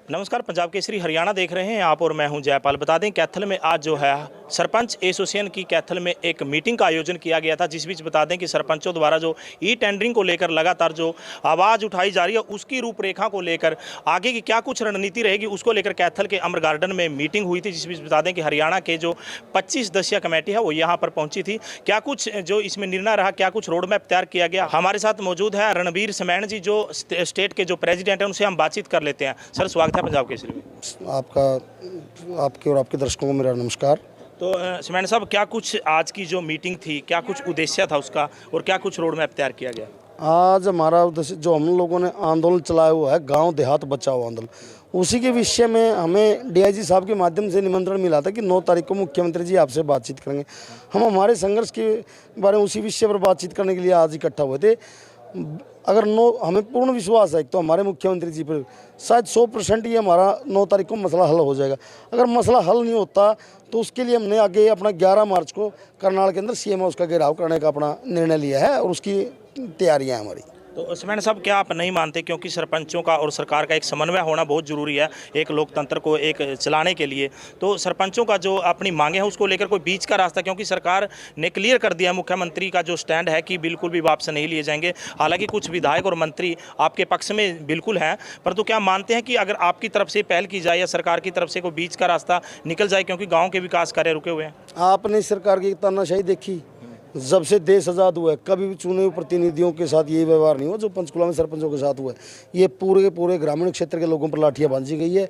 नमस्कार, पंजाब केसरी हरियाणा देख रहे हैं आप और मैं हूं जयपाल। बता दें कैथल में आज जो है सरपंच एसोसिएशन की कैथल में एक मीटिंग का आयोजन किया गया था, जिस बीच बता दें कि सरपंचों द्वारा जो ई टेंडरिंग को लेकर लगातार जो आवाज़ उठाई जा रही है उसकी रूपरेखा को लेकर आगे की क्या कुछ रणनीति रहेगी उसको लेकर कैथल के अमर गार्डन में मीटिंग हुई थी। जिस बीच बता दें कि हरियाणा के जो 25 सदस्यीय कमेटी है वो यहाँ पर पहुँची थी। क्या कुछ जो इसमें निर्णय रहा, क्या कुछ रोड मैप तैयार किया गया, हमारे साथ मौजूद है रणबीर सैन जी जो स्टेट के जो प्रेजिडेंट हैं, उनसे हम बातचीत कर लेते हैं। सर, स्वागत है पंजाब केसरी में। आपके और आपके दर्शकों को मेरा नमस्कार। तो सैन साहब, क्या कुछ आज की जो मीटिंग थी, क्या कुछ उद्देश्य था उसका और क्या कुछ रोड मैप तैयार किया गया? आज हमारा उद्देश्य जो हम लोगों ने आंदोलन चलाया हुआ है, गांव देहात बचाओ आंदोलन, उसी के विषय में हमें डीआईजी साहब के माध्यम से निमंत्रण मिला था कि 9 तारीख को मुख्यमंत्री जी आपसे बातचीत करेंगे। हम हमारे संघर्ष के बारे में उसी विषय पर बातचीत करने के लिए आज इकट्ठा हुए थे। अगर हमें पूर्ण विश्वास है तो हमारे मुख्यमंत्री जी पर शायद 100% ये हमारा 9 तारीख को मसला हल हो जाएगा। अगर मसला हल नहीं होता तो उसके लिए हमने आगे अपना 11 मार्च को करनाल के अंदर सीएम हाउस का घेराव करने का अपना निर्णय लिया है और उसकी तैयारियां हमारी। तो सैन साहब, क्या आप नहीं मानते क्योंकि सरपंचों का और सरकार का एक समन्वय होना बहुत ज़रूरी है एक लोकतंत्र को एक चलाने के लिए, तो सरपंचों का जो अपनी मांगे हैं उसको लेकर कोई बीच का रास्ता, क्योंकि सरकार ने क्लियर कर दिया, मुख्यमंत्री का जो स्टैंड है कि बिल्कुल भी वापस नहीं लिए जाएंगे। हालांकि कुछ विधायक और मंत्री आपके पक्ष में बिल्कुल हैं, परंतु क्या मानते हैं कि अगर आपकी तरफ से पहल की जाए या सरकार की तरफ से कोई बीच का रास्ता निकल जाए, क्योंकि गाँव के विकास कार्य रुके हुए हैं? आपने सरकार की तानाशाही देखी जब से देश आज़ाद हुआ है, कभी भी चुने हुए प्रतिनिधियों के साथ ये व्यवहार नहीं हुआ जो पंचकुला में सरपंचों के साथ हुआ है। ये पूरे के पूरे ग्रामीण क्षेत्र के लोगों पर लाठियां बांधी गई है।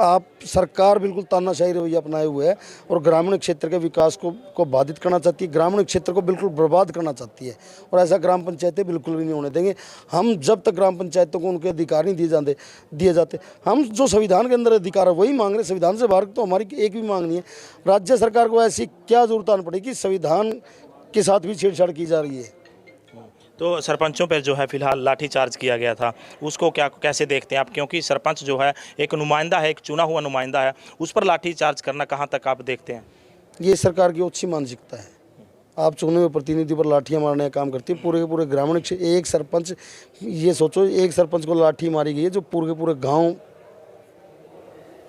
आप सरकार बिल्कुल तानाशाही रवैया अपनाए हुए है और ग्रामीण क्षेत्र के विकास को बाधित करना चाहती है, ग्रामीण क्षेत्र को बिल्कुल बर्बाद करना चाहती है और ऐसा ग्राम पंचायतें बिल्कुल भी नहीं होने देंगे। हम जब तक ग्राम पंचायतों को उनके अधिकार नहीं दिए जाते, हम जो संविधान के अंदर अधिकार है वही मांग रहे। संविधान से बाहर तो हमारी एक भी मांग नहीं है। राज्य सरकार को ऐसी क्या जरूरत आनी पड़ेगी, संविधान के साथ भी छेड़छाड़ की जा रही है। तो सरपंचों पर जो है फिलहाल लाठीचार्ज किया गया था, उसको कैसे देखते हैं आप? क्योंकि सरपंच जो है एक नुमाइंदा है, एक चुना हुआ नुमाइंदा है, उस पर लाठीचार्ज करना कहाँ तक आप देखते हैं? ये सरकार की अच्छी मानसिकता है। आप चुने हुए प्रतिनिधि पर लाठियां मारने का काम करती है। पूरे के पूरे ग्रामीण क्षेत्र एक सरपंच, ये सोचो एक सरपंच को लाठी मारी गई है जो पूरे के पूरे गाँव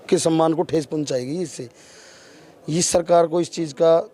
के सम्मान को ठेस पहुँचाएगी। इससे इस सरकार को इस चीज़ का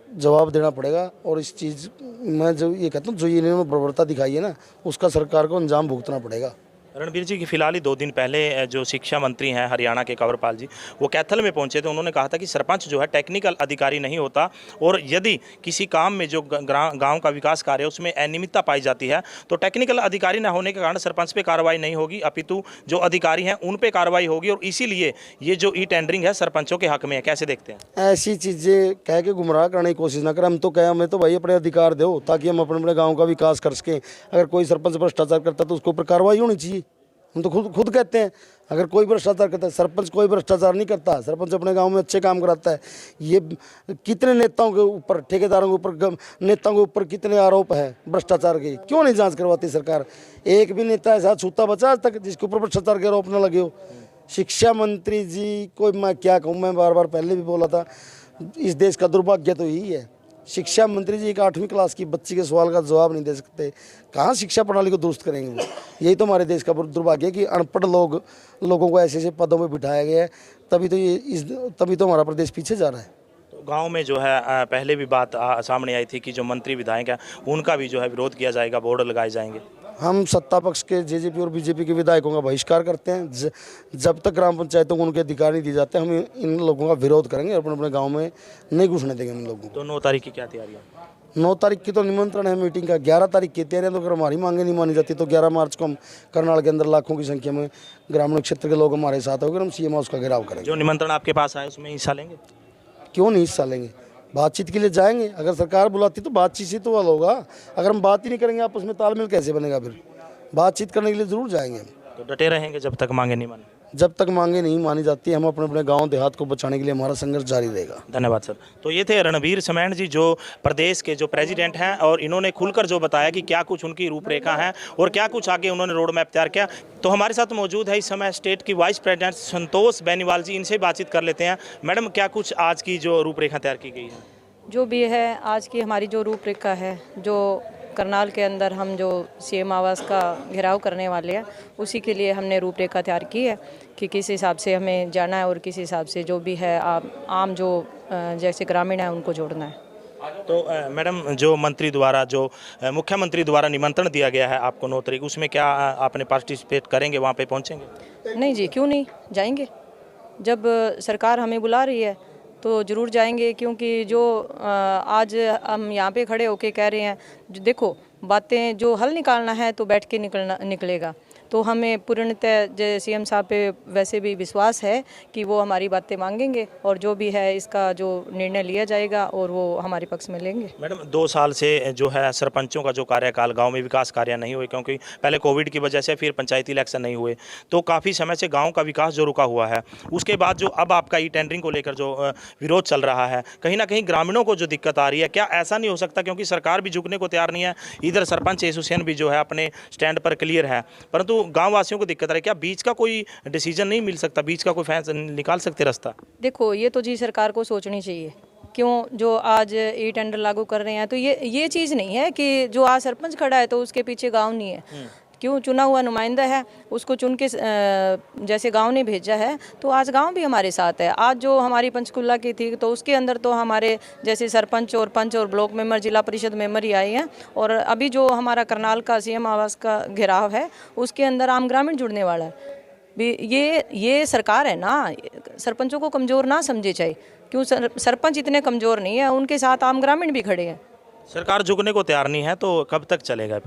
जवाब देना पड़ेगा और इस चीज़ मैं जो ये कहता हूँ जो इन्होंने बर्बरता दिखाई है ना, उसका सरकार को अंजाम भुगतना पड़ेगा। रणबीर जी की फिलहाल ही 2 दिन पहले जो शिक्षा मंत्री हैं हरियाणा के कंवरपाल जी, वो कैथल में पहुंचे थे। उन्होंने कहा था कि सरपंच जो है टेक्निकल अधिकारी नहीं होता और यदि किसी काम में जो गांव का विकास कार्य है उसमें अनियमितता पाई जाती है तो टेक्निकल अधिकारी न होने के कारण सरपंच पे कार्रवाई नहीं होगी, अपितु जो अधिकारी हैं उन पे कार्रवाई होगी और इसीलिए ये जो ई टेंडरिंग है सरपंचों के हक में है। कैसे देखते हैं? ऐसी चीज़ें कह के गुमराह करने की कोशिश ना करें। हम तो कहें हमें तो भाई अपने अधिकार दो ताकि हम अपने अपने गाँव का विकास कर सकें। अगर कोई सरपंच भ्रष्टाचार करता है तो उसके ऊपर कार्रवाई होनी चाहिए। हम तो खुद कहते हैं अगर कोई भ्रष्टाचार करता है, सरपंच कोई भ्रष्टाचार नहीं करता, सरपंच अपने गांव में अच्छे काम कराता है। ये कितने नेताओं के ऊपर, ठेकेदारों के ऊपर, नेताओं के ऊपर कितने आरोप है भ्रष्टाचार के, क्यों नहीं जांच करवाती सरकार? एक भी नेता ऐसा छूता बचा आज तक जिसके ऊपर भ्रष्टाचार के आरोप न लगे हो? शिक्षा मंत्री जी को मैं क्या कहूँ, मैं बार बार पहले भी बोला था, इस देश का दुर्भाग्य तो यही है। शिक्षा मंत्री जी एक 8वीं क्लास की बच्ची के सवाल का जवाब नहीं दे सकते। कहाँ शिक्षा प्रणाली को दुरुस्त करेंगे वो? यही तो हमारे देश का दुर्भाग्य है कि अनपढ़ लोगों को ऐसे ऐसे पदों में बिठाया गया है। तभी तो हमारा प्रदेश पीछे जा रहा है। तो गांव में जो है पहले भी बात सामने आई थी कि जो मंत्री विधायक हैं उनका भी जो है विरोध किया जाएगा, बोर्ड लगाए जाएंगे। हम सत्ता पक्ष के जेजेपी और बीजेपी के विधायकों का बहिष्कार करते हैं। जब तक ग्राम पंचायतों को उनके अधिकार नहीं दिए जाते हम इन लोगों का विरोध करेंगे और अपने अपने गाँव में नहीं घुसने देंगे इन लोगों को। तो 9 तारीख की क्या तैयारियाँ? 9 तारीख की तो निमंत्रण है मीटिंग का। 11 तारीख की तैयारियां, तो अगर हमारी मांगे नहीं मानी जाती तो 11 मार्च को हम करनाल के अंदर लाखों की संख्या में ग्रामीण क्षेत्र के लोग हमारे साथ होकर हम सीएम हाउस का घेराव करेंगे। जो निमंत्रण आपके पास आए उसमें हिस्सा लेंगे? क्यों नहीं हिस्सा लेंगे? बातचीत के लिए जाएंगे। अगर सरकार बुलाती तो बातचीत से तो हल होगा। अगर हम बात ही नहीं करेंगे आपस में तालमेल कैसे बनेगा? फिर बातचीत करने के लिए जरूर जाएंगे। तो डटे रहेंगे जब तक मांगे नहीं माने? जब तक मांगे नहीं मानी जाती हम अपने अपने गांव देहात को बचाने के लिए हमारा संघर्ष जारी रहेगा। धन्यवाद सर। तो ये थे रणबीर सैन जी जो प्रदेश के जो प्रेसिडेंट हैं और इन्होंने खुलकर जो बताया कि क्या कुछ उनकी रूपरेखा है और क्या कुछ आगे उन्होंने रोड मैप तैयार किया। तो हमारे साथ मौजूद है इस समय स्टेट की वाइस प्रेसिडेंट संतोष बेनीवाल जी, इनसे बातचीत कर लेते हैं। मैडम, क्या कुछ आज की जो रूपरेखा तैयार की गई है? जो भी है आज की हमारी जो रूपरेखा है, जो करनाल के अंदर हम जो सीएम आवास का घेराव करने वाले हैं, उसी के लिए हमने रूपरेखा तैयार की है कि किस हिसाब से हमें जाना है और किस हिसाब से जो भी है आम जो जैसे ग्रामीण है उनको जोड़ना है। तो मैडम, जो मंत्री द्वारा जो मुख्यमंत्री द्वारा निमंत्रण दिया गया है आपको 9 तारीख, उसमें क्या आपने पार्टिसिपेट करेंगे, वहाँ पे पहुँचेंगे? नहीं जी, क्यों नहीं जाएंगे। जब सरकार हमें बुला रही है तो ज़रूर जाएंगे, क्योंकि जो आज हम यहाँ पे खड़े होके कह रहे हैं, देखो बातें जो हल निकालना है तो बैठ के निकलेगा। तो हमें पूर्णतः सीएम साहब पे वैसे भी विश्वास है कि वो हमारी बातें मांगेंगे और जो भी है इसका जो निर्णय लिया जाएगा और वो हमारे पक्ष में लेंगे। मैडम, 2 साल से जो है सरपंचों का जो कार्यकाल गांव में विकास कार्य नहीं हुए, क्योंकि पहले कोविड की वजह से, फिर पंचायती इलेक्शन नहीं हुए, तो काफ़ी समय से गांव का विकास जो रुका हुआ है। उसके बाद जो अब आपका ई टेंडरिंग को लेकर जो विरोध चल रहा है, कहीं ना कहीं ग्रामीणों को जो दिक्कत आ रही है, क्या ऐसा नहीं हो सकता, क्योंकि सरकार भी झुकने को तैयार नहीं है, इधर सरपंच एसोसिएशन भी जो है अपने स्टैंड पर क्लियर है, परंतु गाँव वासियों को दिक्कत आ रही है, क्या बीच का कोई डिसीजन नहीं मिल सकता, बीच का कोई फैसला निकाल सकते रास्ता? देखो, ये तो जी सरकार को सोचनी चाहिए। क्यों जो आज ई टेंडर लागू कर रहे हैं, तो ये चीज़ नहीं है कि जो आज सरपंच खड़ा है तो उसके पीछे गांव नहीं है। क्यों चुना हुआ नुमाइंदा है, उसको चुन के जैसे गांव ने भेजा है, तो आज गांव भी हमारे साथ है। आज जो हमारी पंचकुला की थी तो उसके अंदर तो हमारे जैसे सरपंच और पंच और ब्लॉक मेंबर, जिला परिषद मेंबर ही आए हैं, और अभी जो हमारा करनाल का सीएम आवास का घेराव है उसके अंदर आम ग्रामीण जुड़ने वाला है। ये सरकार है ना, सरपंचों को कमज़ोर ना समझे चाहिए। क्यों सरपंच इतने कमज़ोर नहीं है, उनके साथ आम ग्रामीण भी खड़े हैं। सरकार झुकने को तैयार नहीं है, तो कब तक चलेगा?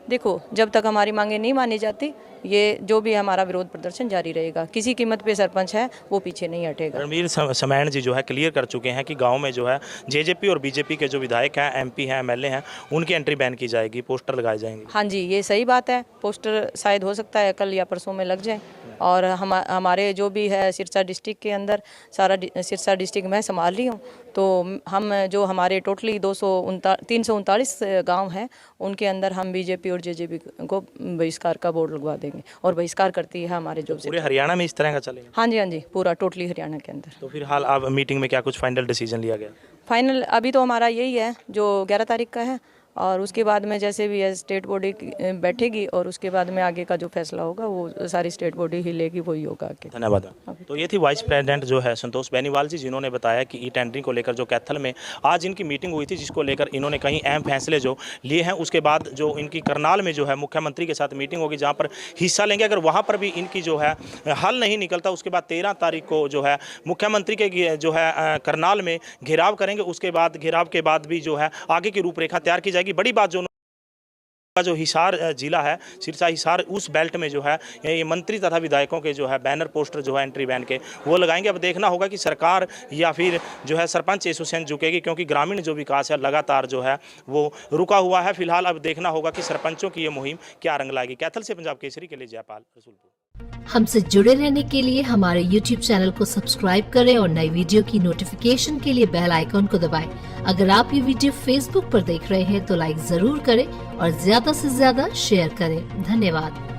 देखो, जब तक हमारी मांगें नहीं मानी जाती, ये जो भी हमारा विरोध प्रदर्शन जारी रहेगा। किसी कीमत पे सरपंच है वो पीछे नहीं हटेगा। रणवीर समैन जी जो है क्लियर कर चुके हैं कि गांव में जो है जेजेपी और बीजेपी के जो विधायक हैं, एमपी हैं, एमएलए हैं, उनकी एंट्री बैन की जाएगी, पोस्टर लगाए जाएंगे। हाँ जी, ये सही बात है। पोस्टर शायद हो सकता है कल या परसों में लग जाए, और हमारे जो भी है सिरसा डिस्ट्रिक्ट के अंदर, सारा सिरसा डिस्ट्रिक्ट मैं संभाल रही हूँ, तो हम जो हमारे टोटली 339 गांव हैं, उनके अंदर हम बीजेपी और जेजेपी को बहिष्कार का बोर्ड लगवा देंगे, और बहिष्कार करती है हमारे जो पूरे हरियाणा में इस तरह का चलेगा? हाँ जी, पूरा टोटली हरियाणा के अंदर। तो फिर हाल आप मीटिंग में क्या कुछ फाइनल डिसीजन लिया गया? फाइनल अभी तो हमारा यही है जो 11 तारीख का है, और उसके बाद में जैसे भी है स्टेट बॉडी बैठेगी, और उसके बाद में आगे का जो फैसला होगा वो सारी स्टेट बॉडी ही लेगी, वही होगा आगे। धन्यवाद। तो ये थी वाइस प्रेसिडेंट जो है संतोष बेनीवाल जी, जिन्होंने बताया कि ई टेंडरिंग को लेकर जो कैथल में आज इनकी मीटिंग हुई थी, जिसको लेकर इन्होंने कहीं अहम फैसले जो लिए हैं। उसके बाद जो इनकी करनाल में जो है मुख्यमंत्री के साथ मीटिंग होगी, जहाँ पर हिस्सा लेंगे। अगर वहाँ पर भी इनकी जो है हल नहीं निकलता, उसके बाद 13 तारीख को जो है मुख्यमंत्री के जो है करनाल में घेराव करेंगे। उसके बाद घेराव के बाद भी जो है आगे की रूपरेखा तैयार की जाएगी। बड़ी बात जो हिसार जिला है, सिरसा हिसार, उस बेल्ट में जो है ये मंत्री तथा विधायकों के जो है बैनर पोस्टर जो है एंट्री बैन के वो लगाएंगे। अब देखना होगा कि सरकार या फिर जो है सरपंच एसोसिएशन झुकेगी, क्योंकि ग्रामीण जो विकास है लगातार जो है वो रुका हुआ है। फिलहाल अब देखना होगा कि सरपंचों की ये मुहिम क्या रंग लाएगी। कैथल से पंजाब केसरी के लिए जयपाल, रसूलपुर। हमसे जुड़े रहने के लिए हमारे YouTube चैनल को सब्सक्राइब करें और नई वीडियो की नोटिफिकेशन के लिए बेल आइकॉन को दबाएं। अगर आप ये वीडियो Facebook पर देख रहे हैं तो लाइक जरूर करें और ज्यादा से ज्यादा शेयर करें। धन्यवाद।